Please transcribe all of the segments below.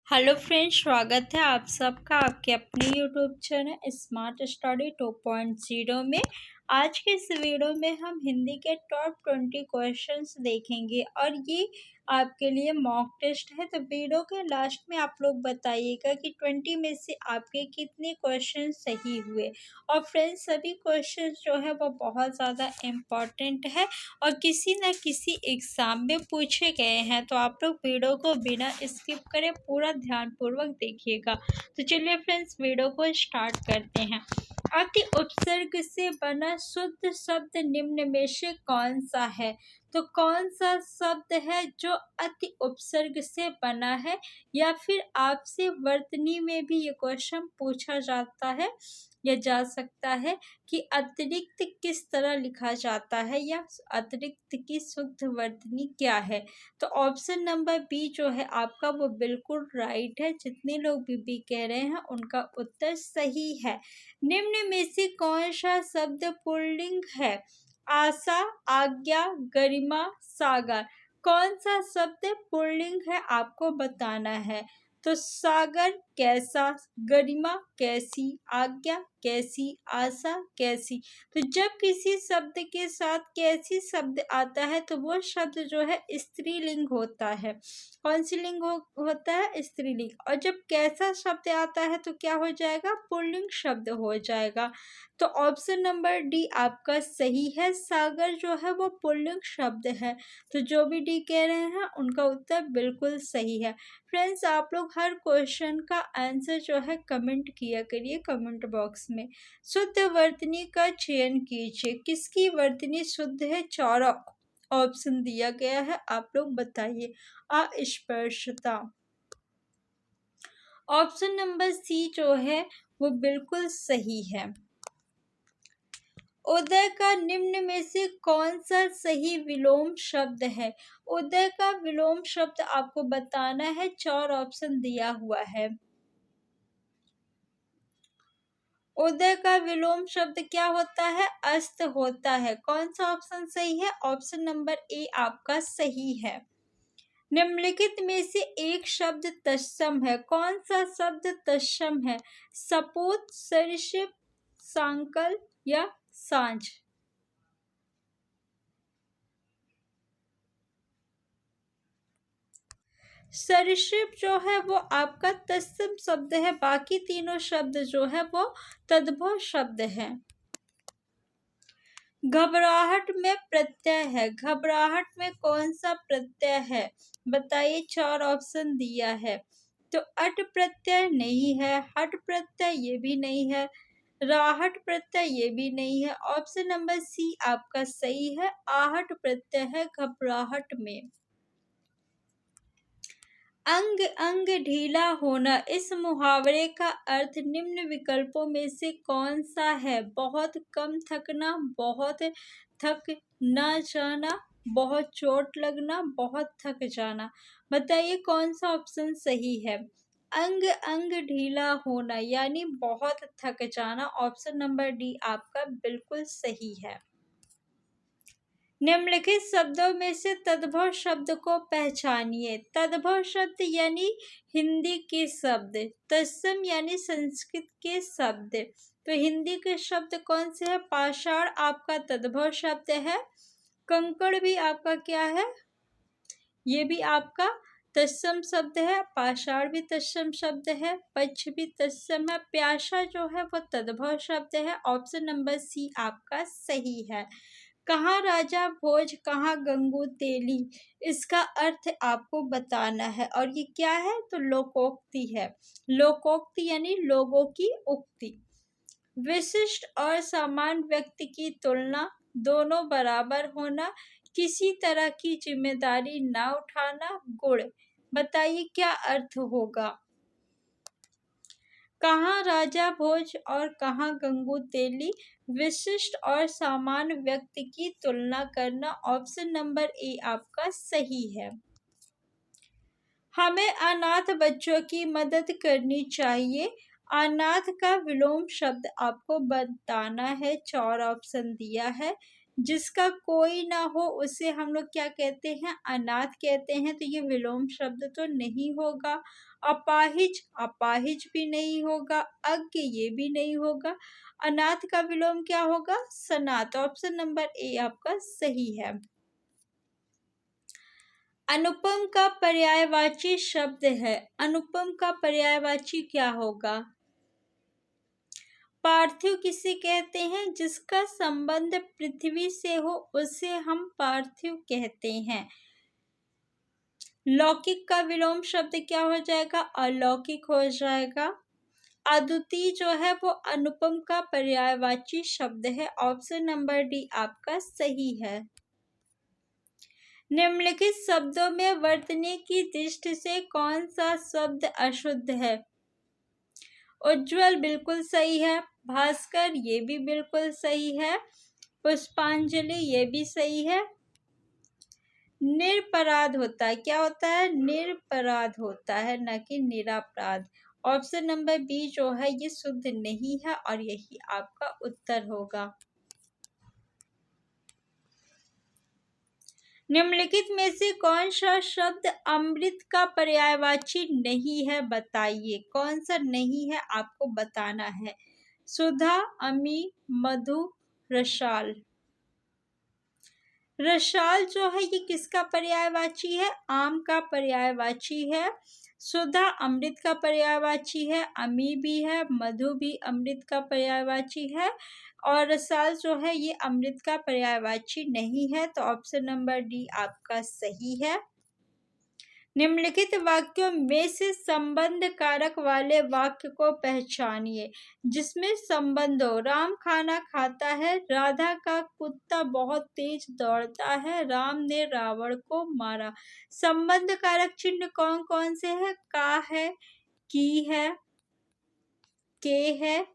Hello friends, स्वागत है आप सबका आपके अपने यूट्यूब चैनल स्मार्ट स्टडी 2.0 में। आज के इस वीडियो में हम हिंदी के टॉप 20 क्वेश्चंस देखेंगे और ये आपके लिए मॉक टेस्ट है। तो वीडियो के लास्ट में आप लोग बताइएगा कि 20 में से आपके कितने क्वेश्चन सही हुए। और फ्रेंड्स, सभी क्वेश्चन जो है वो बहुत ज़्यादा इम्पॉर्टेंट है और किसी न किसी एग्ज़ाम में पूछे गए हैं। तो आप लोग वीडियो को बिना स्किप करे पूरा ध्यानपूर्वक देखिएगा। तो चलिए फ्रेंड्स, वीडियो को स्टार्ट करते हैं। अति उपसर्ग से बना शुद्ध शब्द निम्न में से कौन सा है? तो कौन सा शब्द है जो अति उपसर्ग से बना है? या फिर आपसे वर्तनी में भी ये क्वेश्चन पूछा जाता है या जा सकता है कि अतिरिक्त किस तरह लिखा जाता है या अतिरिक्त की शुद्ध वर्तनी क्या है। तो ऑप्शन नंबर बी जो है आपका वो बिल्कुल राइट है। जितने लोग बी कह रहे हैं उनका उत्तर सही है। निम्न में से कौन सा शब्द पुल्लिंग है? आशा, आज्ञा, गरिमा, सागर। कौन सा शब्द पुल्लिंग है आपको बताना है। तो सागर कैसा, गरिमा कैसी, आज्ञा कैसी, आशा कैसी। तो जब किसी शब्द के साथ कैसी शब्द आता है तो वो शब्द जो है स्त्रीलिंग होता है। कौन सी लिंग होता है? स्त्रीलिंग। और जब कैसा शब्द आता है तो क्या हो जाएगा? पुल्लिंग शब्द हो जाएगा। तो ऑप्शन नंबर डी आपका सही है। सागर जो है वो पुल्लिंग शब्द है। तो जो भी डी कह रहे हैं उनका उत्तर बिल्कुल सही है। फ्रेंड्स, आप लोग हर क्वेश्चन का आंसर जो है कमेंट किया करिए कमेंट बॉक्स में। शुद्ध वर्तनी का चयन कीजिए। किसकी वर्तनी शुद्ध है? 4 ऑप्शन दिया गया है, आप लोग बताइए। अस्पष्टता। ऑप्शन नंबर सी जो है वो बिल्कुल सही है। उदय का निम्न में से कौन सा सही विलोम शब्द है? उदय का विलोम शब्द आपको बताना है। 4 ऑप्शन दिया हुआ है। उदय का विलोम शब्द क्या होता है? अस्त होता है। कौन सा ऑप्शन सही है? ऑप्शन नंबर ए आपका सही है। निम्नलिखित में से एक शब्द तत्सम है। कौन सा शब्द तत्सम है? सपूत, सरिसृप, सांकल या सांझ। सरिसृप जो है वो आपका तत्सम शब्द है। बाकी तीनों शब्द जो है वो तद्भव शब्द है। घबराहट में प्रत्यय है। घबराहट में कौन सा प्रत्यय है? बताइए। 4 ऑप्शन दिया है। तो अट प्रत्यय नहीं है, हट प्रत्यय ये भी नहीं है, राहट प्रत्यय ये भी नहीं है। ऑप्शन नंबर सी आपका सही है। आहट प्रत्यय है घबराहट में। अंग अंग ढीला होना, इस मुहावरे का अर्थ निम्न विकल्पों में से कौन सा है? बहुत कम थकना, बहुत थक न जाना, बहुत चोट लगना, बहुत थक जाना। बताइए कौन सा ऑप्शन सही है। अंग अंग ढीला होना यानी बहुत थक जाना। ऑप्शन नंबर डी आपका बिल्कुल सही है। निम्नलिखित शब्दों में से तद्भव शब्द को पहचानिए। तद्भव शब्द यानी हिंदी के शब्द, तत्सम यानी संस्कृत के शब्द। तो हिंदी के शब्द कौन से है? पाषाण आपका तद्भव शब्द है। कंकड़ भी आपका क्या है? ये भी आपका तत्सम शब्द है। पाषाण भी तत्सम शब्द है। पक्ष भी तत्सम है। प्यासा जो है वो तद्भव शब्द है। ऑप्शन नंबर सी आपका सही है। कहाँ राजा भोज, कहाँ गंगू तेली, इसका अर्थ आपको बताना है। और ये क्या है? तो लोकोक्ति है। लोकोक्ति यानी लोगों की उक्ति। विशिष्ट और सामान्य व्यक्ति की तुलना, दोनों बराबर होना, किसी तरह की जिम्मेदारी ना उठाना, गुण। बताइए क्या अर्थ होगा। कहाँ राजा भोज और कहाँ गंगू तेली, विशिष्ट और सामान्य व्यक्ति की तुलना करना। ऑप्शन नंबर ए आपका सही है। हमें अनाथ बच्चों की मदद करनी चाहिए। अनाथ का विलोम शब्द आपको बताना है। 4 ऑप्शन दिया है। जिसका कोई ना हो उसे हम लोग क्या कहते हैं? अनाथ कहते हैं। तो ये विलोम शब्द तो नहीं होगा। अपाहिज, अपाहिज भी नहीं होगा। अज्ञ, ये भी नहीं होगा। अनाथ का विलोम क्या होगा? सनाथ। ऑप्शन नंबर ए आपका सही है। अनुपम का पर्यायवाची शब्द है। अनुपम का पर्यायवाची क्या होगा? पार्थिव किसे कहते हैं? जिसका संबंध पृथ्वी से हो उसे हम पार्थिव कहते हैं। लौकिक का विलोम शब्द क्या हो जाएगा? अलौकिक हो जाएगा। अद्वितीय जो है वो अनुपम का पर्यायवाची शब्द है। ऑप्शन नंबर डी आपका सही है। निम्नलिखित शब्दों में वर्तनी की दृष्टि से कौन सा शब्द अशुद्ध है? उज्ज्वल बिल्कुल सही है। भास्कर ये भी बिल्कुल सही है। पुष्पांजलि ये भी सही है। निरपराध होता है, क्या होता है? निरपराध होता है, न कि निरापराध। ऑप्शन नंबर बी जो है ये शुद्ध नहीं है और यही आपका उत्तर होगा। निम्नलिखित में से कौन सा शब्द अमृत का पर्यायवाची नहीं है? बताइए कौन सा नहीं है, आपको बताना है। सुधा, अमी, मधु, रसाल। रसाल जो है ये किसका पर्यायवाची है? आम का पर्यायवाची है। सुधा अमृत का पर्यायवाची है। अमी भी है, मधु भी अमृत का पर्यायवाची है और रसाल जो है ये अमृत का पर्यायवाची नहीं है। तो ऑप्शन नंबर डी आपका सही है। निम्नलिखित वाक्यों में से संबंध कारक वाले वाक्य को पहचानिए। जिसमें संबंध हो। राम खाना खाता है। राधा का कुत्ता बहुत तेज दौड़ता है। राम ने रावण को मारा। संबंध कारक चिन्ह कौन कौन से हैं? का है, की है, के है,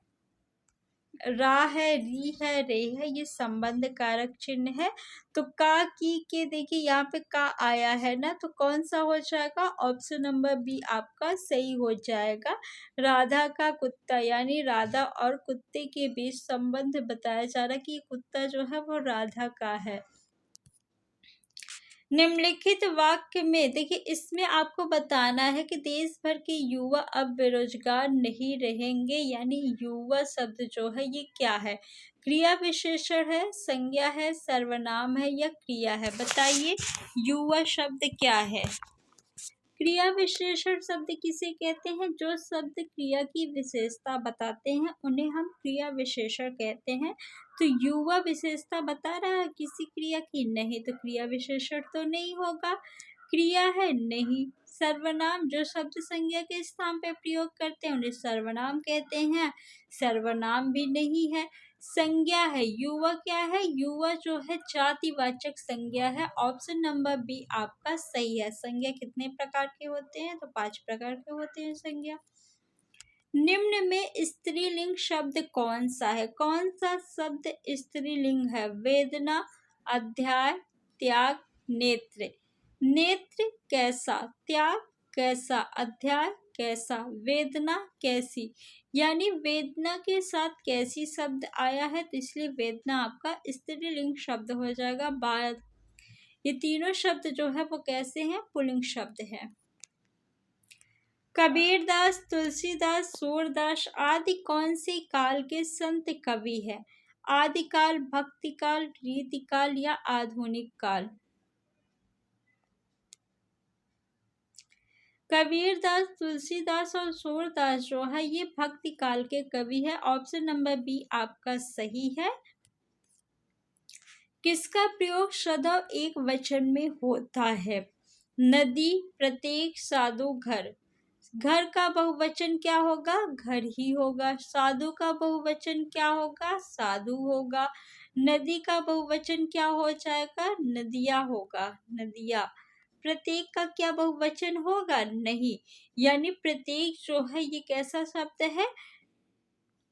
रा है, री है, रे है, ये संबंध कारक चिन्ह है। तो का, की, के, देखिए यहाँ पे का आया है ना, तो कौन सा हो जाएगा? ऑप्शन नंबर बी आपका सही हो जाएगा। राधा का कुत्ता, यानी राधा और कुत्ते के बीच संबंध बताया जा रहा है कि कुत्ता जो है वो राधा का है। निम्नलिखित वाक्य में देखिए, इसमें आपको बताना है कि देश भर के युवा अब बेरोजगार नहीं रहेंगे, यानी युवा शब्द जो है ये क्या है? क्रिया विशेषण है, संज्ञा है, सर्वनाम है या क्रिया है? बताइए युवा शब्द क्या है? क्रिया विशेषण शब्द किसे कहते हैं? जो शब्द क्रिया की विशेषता बताते हैं उन्हें हम क्रिया विशेषण कहते हैं। तो युवा विशेषता बता रहा है किसी क्रिया की? नहीं, तो क्रिया विशेषण तो नहीं होगा। क्रिया है? नहीं। सर्वनाम, जो शब्द संज्ञा के स्थान पे प्रयोग करते हैं उन्हें सर्वनाम कहते हैं। सर्वनाम भी नहीं है। संज्ञा है। युवा क्या है? युवा जो है जातिवाचक संज्ञा है। ऑप्शन नंबर बी आपका सही है। संज्ञा कितने प्रकार के होते हैं? तो 5 प्रकार के होते हैं संज्ञा। निम्न में स्त्रीलिंग शब्द कौन सा है? कौन सा शब्द स्त्रीलिंग है? वेदना, अध्याय, त्याग, नेत्र। नेत्र कैसा, त्याग कैसा, अध्याय कैसा, वेदना कैसी, यानी वेदना के साथ कैसी शब्द आया है तो इसलिए वेदना आपका स्त्रीलिंग शब्द हो जाएगा। बाद ये तीनों शब्द जो है वो कैसे हैं? पुल्लिंग शब्द है। कबीरदास, तुलसीदास, सूरदास आदि कौन से काल के संत कवि है? आदिकाल, भक्तिकाल, रीतिकाल या आधुनिक काल? कबीरदास, तुलसीदास और सूरदास जो है ये भक्ति काल के कवि है। ऑप्शन नंबर बी आपका सही है। किसका प्रयोग सदैव एक वचन में होता है? नदी, प्रत्येक, साधु, घर। घर का बहुवचन क्या होगा? घर ही होगा। साधु का बहुवचन क्या होगा? साधु होगा। नदी का बहुवचन क्या हो जाएगा? नदियाँ होगा, नदियाँ। प्रत्येक का क्या बहुवचन होगा? नहीं, यानी प्रत्येक जो है ये कैसा शब्द है?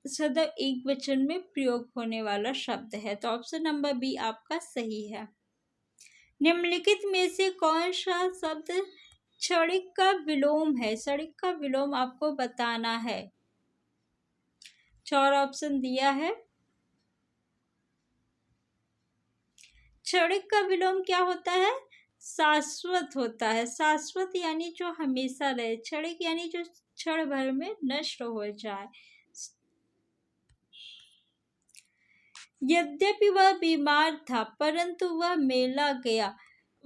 सदैव एक वचन में प्रयोग होने वाला शब्द है। तो ऑप्शन नंबर बी आपका सही है। निम्नलिखित में से कौन सा शब्द क्षणिक का विलोम है? क्षणिक का विलोम आपको बताना है। 4 ऑप्शन दिया है। क्षणिक का विलोम क्या होता है? शाश्वत होता है। शाश्वत यानी जो हमेशा रहे, क्षणिक यानी जो क्षण भर में नष्ट हो जाए। यद्यपि वह बीमार था परंतु वह मेला गया।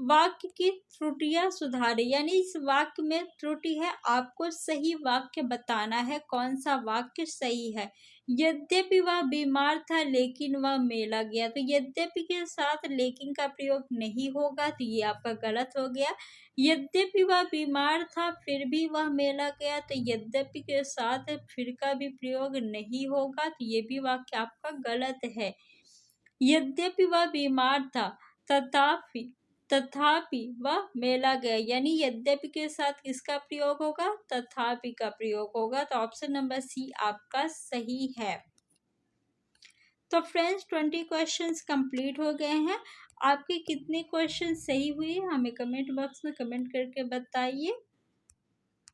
वाक्य की त्रुटियां सुधारे, यानी इस वाक्य में त्रुटि है, आपको सही वाक्य बताना है कौन सा वाक्य सही है। यद्यपि वह बीमार था लेकिन वह मेला गया, तो यद्यपि के साथ लेकिन का प्रयोग नहीं होगा, तो ये आपका गलत हो गया। यद्यपि वह बीमार था फिर भी वह मेला गया, तो यद्यपि के साथ फिर का भी प्रयोग नहीं होगा, तो ये भी वाक्य आपका गलत है। यद्यपि वह बीमार था तथापि तथापि वह मेला गया, यानी यद्यपि के साथ किसका प्रयोग होगा, तथापि का प्रयोग होगा। तो ऑप्शन नंबर सी आपका सही है। तो फ्रेंड्स 20 क्वेश्चंस कंप्लीट हो गए हैं। आपके कितने क्वेश्चन सही हुए हमें कमेंट बॉक्स में कमेंट करके बताइए।